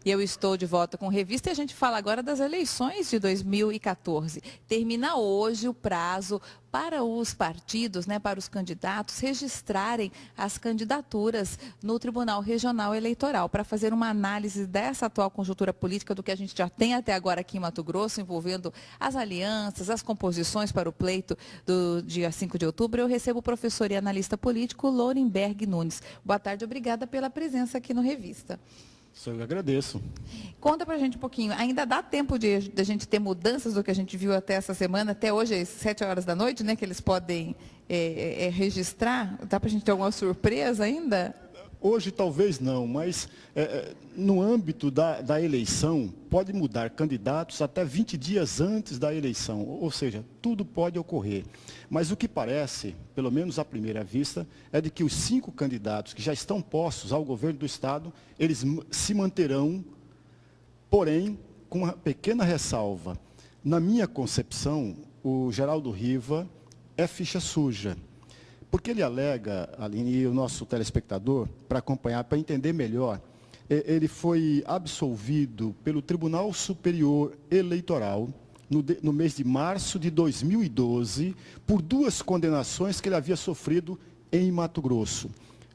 E eu estou de volta com Revista e a gente fala agora das eleições de 2014. Termina hoje o prazo para os partidos, para os candidatos registrarem as candidaturas no Tribunal Regional Eleitoral, para fazer uma análise dessa atual conjuntura política, do que a gente já tem até agora aqui em Mato Grosso, envolvendo as alianças, as composições para o pleito do dia 5 de outubro. Eu recebo o professor e analista político Lorenberg Nunes. Boa tarde, obrigada pela presença aqui no Revista. Eu agradeço. Conta pra gente um pouquinho, ainda dá tempo de a gente ter mudanças do que a gente viu até essa semana, até hoje, às 7 horas da noite, que eles podem registrar? Dá pra gente ter alguma surpresa ainda? Hoje talvez não, mas no âmbito da eleição, pode mudar candidatos até 20 dias antes da eleição, ou seja, tudo pode ocorrer. Mas o que parece, pelo menos à primeira vista, é de que os 5 candidatos que já estão postos ao governo do Estado, eles se manterão, porém, com uma pequena ressalva. Na minha concepção, o Geraldo Riva é ficha suja. Porque ele alega, Aline, e o nosso telespectador, para acompanhar, para entender melhor, ele foi absolvido pelo Tribunal Superior Eleitoral no mês de março de 2012 por 2 condenações que ele havia sofrido em Mato Grosso.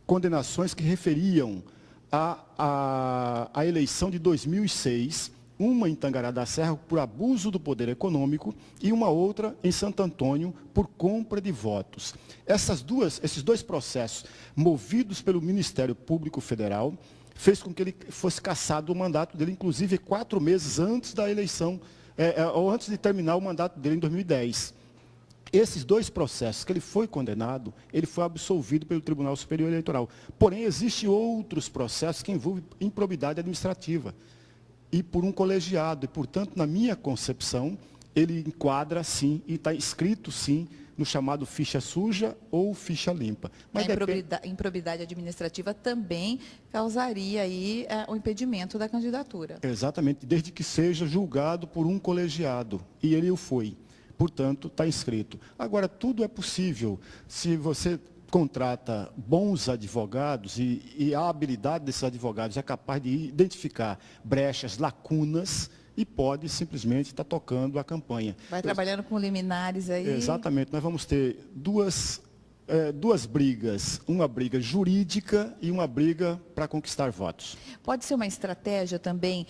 Condenações que referiam à eleição de 2006, uma em Tangará da Serra por abuso do poder econômico e uma outra em Santo Antônio por compra de votos. Esses dois processos, movidos pelo Ministério Público Federal, fez com que ele fosse cassado o mandato dele, inclusive 4 meses antes da eleição, ou antes de terminar o mandato dele em 2010. Esses 2 processos que ele foi condenado, ele foi absolvido pelo Tribunal Superior Eleitoral. Porém, existem outros processos que envolvem improbidade administrativa e por um colegiado. E, portanto, na minha concepção, ele enquadra, sim, e está escrito, sim, no chamado ficha suja ou ficha limpa. Mas a improbidade administrativa também causaria aí o impedimento da candidatura. Exatamente, desde que seja julgado por um colegiado. E ele o foi. Portanto, está inscrito. Agora, tudo é possível. Se você contrata bons advogados e a habilidade desses advogados é capaz de identificar brechas, lacunas, e pode simplesmente estar tocando a campanha. Vai trabalhando com liminares aí. Exatamente. Nós vamos ter duas brigas, uma briga jurídica e uma briga para conquistar votos. Pode ser uma estratégia também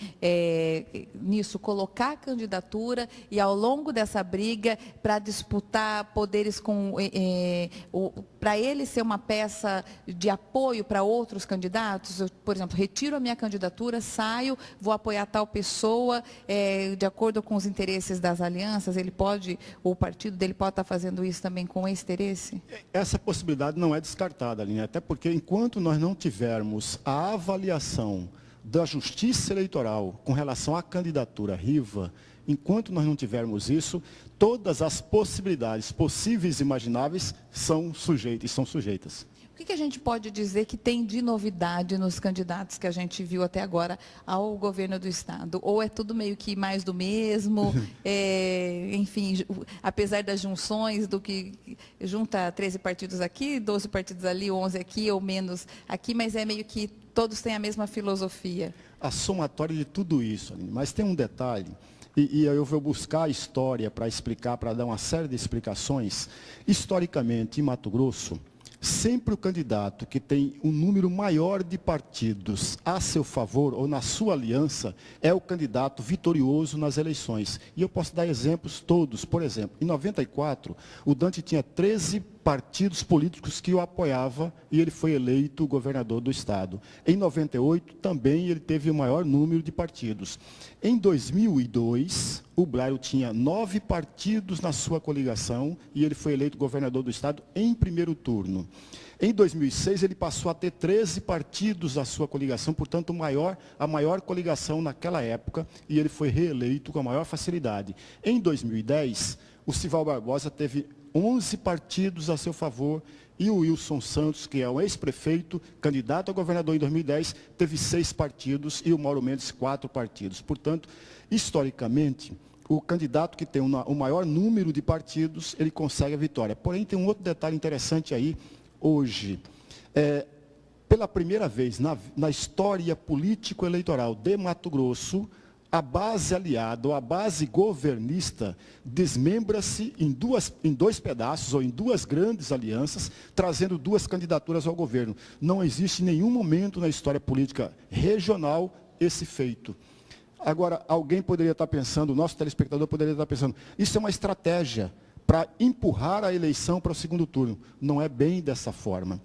nisso, colocar a candidatura e ao longo dessa briga para disputar poderes para ele ser uma peça de apoio para outros candidatos? Eu, por exemplo, retiro a minha candidatura, saio, vou apoiar tal pessoa, de acordo com os interesses das alianças, o partido dele pode estar fazendo isso também com esse interesse? Essa possibilidade não é descartada, Aline, até porque enquanto nós não tivermos a avaliação da Justiça Eleitoral com relação à candidatura Riva, enquanto nós não tivermos isso, todas as possibilidades possíveis e imagináveis são sujeitas. O que a gente pode dizer que tem de novidade nos candidatos que a gente viu até agora ao governo do Estado? Ou é tudo meio que mais do mesmo? Enfim, apesar das junções, do que junta 13 partidos aqui, 12 partidos ali, 11 aqui ou menos aqui, mas é meio que todos têm a mesma filosofia. A somatória de tudo isso, Aline, mas tem um detalhe, e eu vou buscar a história para explicar, para dar uma série de explicações. Historicamente, em Mato Grosso, sempre o candidato que tem um número maior de partidos a seu favor ou na sua aliança é o candidato vitorioso nas eleições. E eu posso dar exemplos todos. Por exemplo, em 94, o Dante tinha 13 partidos políticos que o apoiavam e ele foi eleito governador do Estado. Em 98, também ele teve o maior número de partidos. Em 2002, o Blairo tinha 9 partidos na sua coligação e ele foi eleito governador do Estado em primeiro turno. Em 2006, ele passou a ter 13 partidos na sua coligação, portanto, a maior coligação naquela época, e ele foi reeleito com a maior facilidade. Em 2010, o Sival Barbosa teve 11 partidos a seu favor, e o Wilson Santos, que é um ex-prefeito, candidato a governador em 2010, teve 6 partidos, e o Mauro Mendes 4 partidos. Portanto, historicamente, o candidato que tem o maior número de partidos, ele consegue a vitória. Porém, tem um outro detalhe interessante aí, hoje. pela primeira vez na história político-eleitoral de Mato Grosso, a base aliada ou a base governista desmembra-se em dois pedaços ou em duas grandes alianças, trazendo duas candidaturas ao governo. Não existe em nenhum momento na história política regional esse feito. Agora, alguém poderia estar pensando, o nosso telespectador poderia estar pensando, isso é uma estratégia para empurrar a eleição para o segundo turno. Não é bem dessa forma.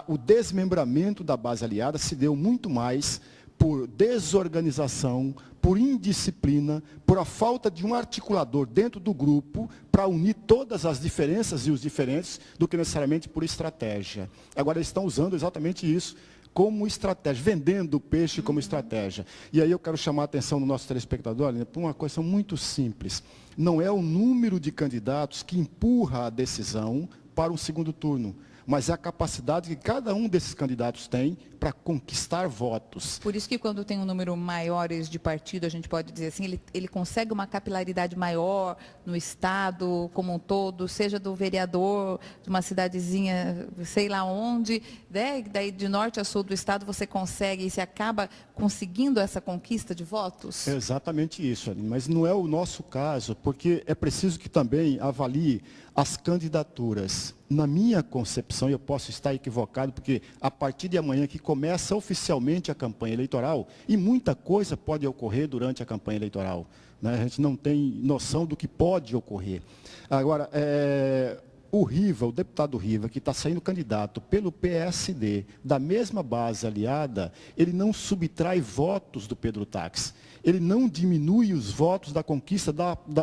O desmembramento da base aliada se deu muito mais por desorganização, por indisciplina, por a falta de um articulador dentro do grupo para unir todas as diferenças e os diferentes, do que necessariamente por estratégia. Agora, eles estão usando exatamente isso como estratégia, vendendo o peixe como estratégia. E aí eu quero chamar a atenção do nosso telespectador, né, para uma coisa muito simples. Não é o número de candidatos que empurra a decisão para um segundo turno, mas é a capacidade que cada um desses candidatos tem para conquistar votos. Por isso que quando tem um número maiores de partido, a gente pode dizer assim, ele consegue uma capilaridade maior no Estado como um todo, seja do vereador de uma cidadezinha, sei lá onde, né? Daí de norte a sul do Estado você consegue e você acaba conseguindo essa conquista de votos? É exatamente isso, Aline, mas não é o nosso caso, porque é preciso que também avalie as candidaturas. Na minha concepção, eu posso estar equivocado, porque a partir de amanhã que começa oficialmente a campanha eleitoral, e muita coisa pode ocorrer durante a campanha eleitoral, né? A gente não tem noção do que pode ocorrer. Agora, o Riva, o deputado Riva, que está saindo candidato pelo PSD, da mesma base aliada, ele não subtrai votos do Pedro Táxi. Ele não diminui os votos da conquista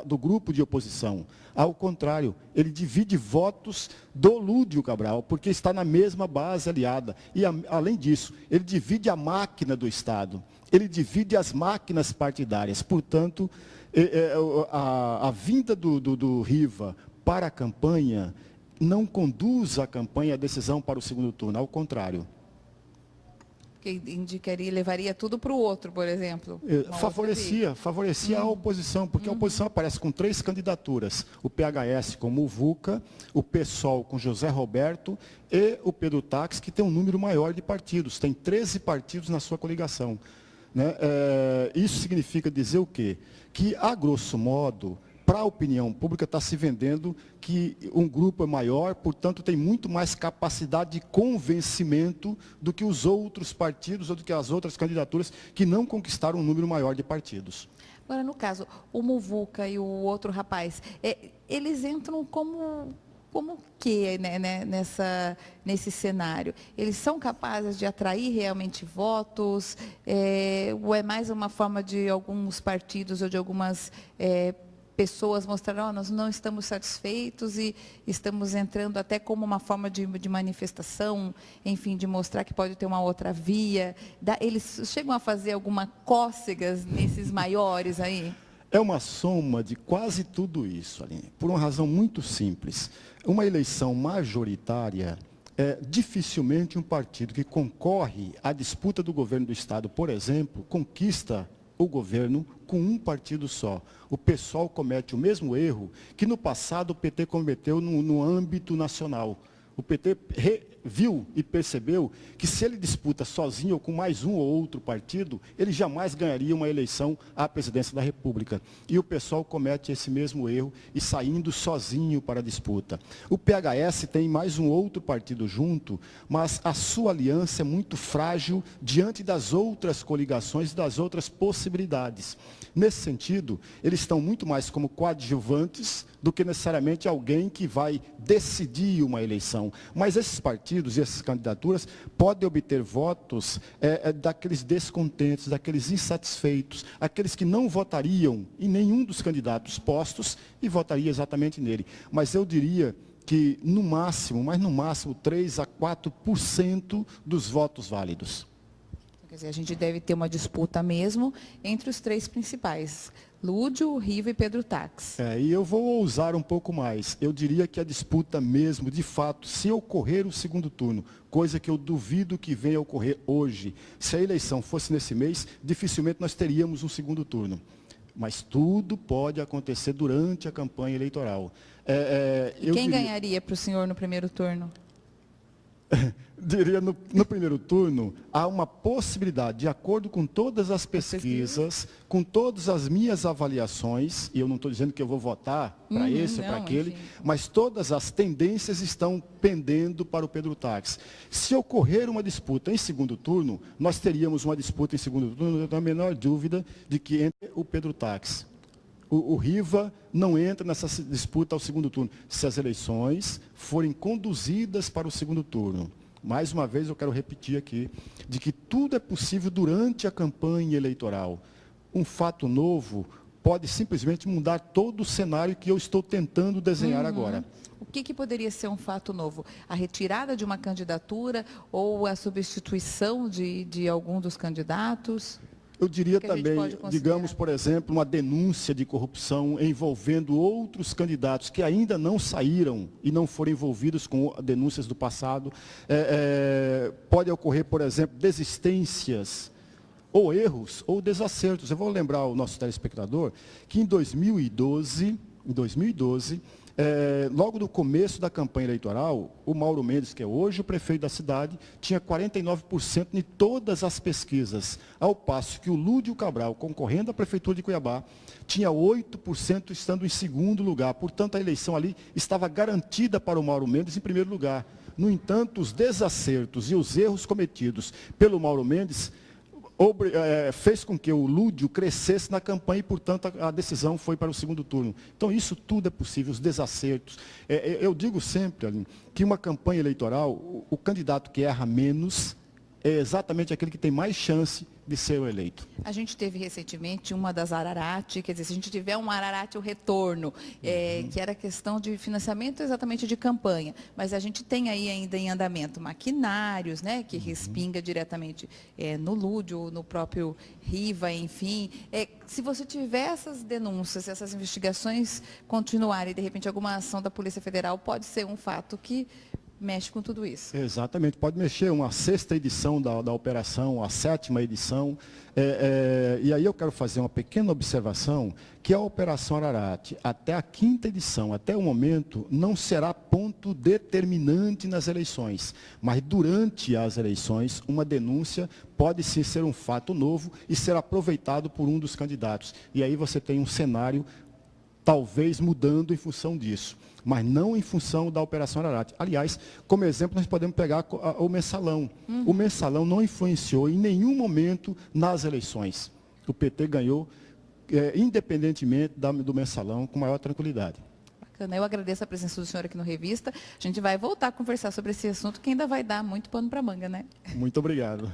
do grupo de oposição. Ao contrário, ele divide votos do Lúdio Cabral, porque está na mesma base aliada. E, além disso, ele divide a máquina do Estado. Ele divide as máquinas partidárias. Portanto, a vinda do Riva para a campanha não conduz a campanha, a decisão para o segundo turno. Ao contrário. Que indicaria, levaria tudo para o outro, por exemplo. Favorecia a oposição, porque a oposição aparece com 3 candidaturas. O PHS com Muvuca, o PSOL com José Roberto e o Pedro Táxi, que tem um número maior de partidos. Tem 13 partidos na sua coligação, né? Isso significa dizer o quê? Que, a grosso modo, para a opinião pública está se vendendo que um grupo é maior, portanto, tem muito mais capacidade de convencimento do que os outros partidos ou do que as outras candidaturas que não conquistaram um número maior de partidos. Agora, no caso, o Muvuca e o outro rapaz, eles entram como que, né, nesse cenário? Eles são capazes de atrair realmente votos? Ou é mais uma forma de alguns partidos ou de algumas pessoas mostrarem, nós não estamos satisfeitos e estamos entrando até como uma forma de manifestação, enfim, de mostrar que pode ter uma outra via. Eles chegam a fazer alguma cócegas nesses maiores aí? É uma soma de quase tudo isso, Aline, por uma razão muito simples. Uma eleição majoritária, dificilmente um partido que concorre à disputa do governo do Estado, por exemplo, conquista o governo com um partido só. O PSOL comete o mesmo erro que no passado o PT cometeu no âmbito nacional. O PT viu e percebeu que se ele disputa sozinho ou com mais um ou outro partido, ele jamais ganharia uma eleição à presidência da República. E o PSOL comete esse mesmo erro e saindo sozinho para a disputa. O PHS tem mais um outro partido junto, mas a sua aliança é muito frágil diante das outras coligações e das outras possibilidades. Nesse sentido, eles estão muito mais como coadjuvantes do que necessariamente alguém que vai decidir uma eleição. Mas esses partidos e essas candidaturas podem obter votos daqueles descontentes, daqueles insatisfeitos, aqueles que não votariam em nenhum dos candidatos postos e votaria exatamente nele. Mas eu diria que no máximo, 3 a 4% dos votos válidos. Quer dizer, a gente deve ter uma disputa mesmo entre os 3 principais, Lúdio, Riva e Pedro Táxi. E eu vou ousar um pouco mais. Eu diria que a disputa mesmo, de fato, se ocorrer o segundo turno, coisa que eu duvido que venha a ocorrer hoje, se a eleição fosse nesse mês, dificilmente nós teríamos um segundo turno. Mas tudo pode acontecer durante a campanha eleitoral. Quem ganharia para o senhor no primeiro turno? Diria, no primeiro turno, há uma possibilidade, de acordo com todas as pesquisas, com todas as minhas avaliações, e eu não estou dizendo que eu vou votar para esse ou para aquele, enfim. mas todas as tendências estão pendendo para o Pedro Táxi. Se ocorrer uma disputa em segundo turno, nós teríamos uma disputa em segundo turno, não tenho a menor dúvida de que entre o Pedro Táxi. O Riva não entra nessa disputa ao segundo turno, se as eleições forem conduzidas para o segundo turno. Mais uma vez eu quero repetir aqui, de que tudo é possível durante a campanha eleitoral. Um fato novo pode simplesmente mudar todo o cenário que eu estou tentando desenhar agora. O que poderia ser um fato novo? A retirada de uma candidatura ou a substituição de algum dos candidatos? Eu diria Que a gente também, pode considerar? digamos, por exemplo, uma denúncia de corrupção envolvendo outros candidatos que ainda não saíram e não foram envolvidos com denúncias do passado. Pode ocorrer, por exemplo, desistências, ou erros, ou desacertos. Eu vou lembrar ao nosso telespectador que em 2012, logo no começo da campanha eleitoral, o Mauro Mendes, que é hoje o prefeito da cidade, tinha 49% em todas as pesquisas, ao passo que o Lúdio Cabral, concorrendo à prefeitura de Cuiabá, tinha 8% estando em segundo lugar. Portanto, a eleição ali estava garantida para o Mauro Mendes em primeiro lugar. No entanto, os desacertos e os erros cometidos pelo Mauro Mendes fez com que o Lúdio crescesse na campanha e, portanto, a decisão foi para o segundo turno. Então, isso tudo é possível, os desacertos. Eu digo sempre, Aline, que uma campanha eleitoral, o candidato que erra menos é exatamente aquele que tem mais chance de ser o eleito. A gente teve recentemente uma das Ararate, quer dizer, se a gente tiver um Ararate, o retorno, que era questão de financiamento exatamente de campanha, mas a gente tem aí ainda em andamento maquinários, né, que respinga diretamente no Lúdio, no próprio Riva, enfim. Se você tiver essas denúncias, essas investigações continuarem, de repente alguma ação da Polícia Federal pode ser um fato que mexe com tudo isso. Exatamente, pode mexer uma sexta edição da operação, a 7ª edição, e aí eu quero fazer uma pequena observação, que a Operação Ararate, até a 5ª edição, até o momento, não será ponto determinante nas eleições, mas durante as eleições, uma denúncia pode sim ser um fato novo e ser aproveitado por um dos candidatos, e aí você tem um cenário talvez mudando em função disso, mas não em função da Operação Ararate. Aliás, como exemplo, nós podemos pegar o Mensalão. O Mensalão não influenciou em nenhum momento nas eleições. O PT ganhou, independentemente do Mensalão, com maior tranquilidade. Bacana. Eu agradeço a presença do senhor aqui no Revista. A gente vai voltar a conversar sobre esse assunto, que ainda vai dar muito pano para manga, né? Muito obrigado.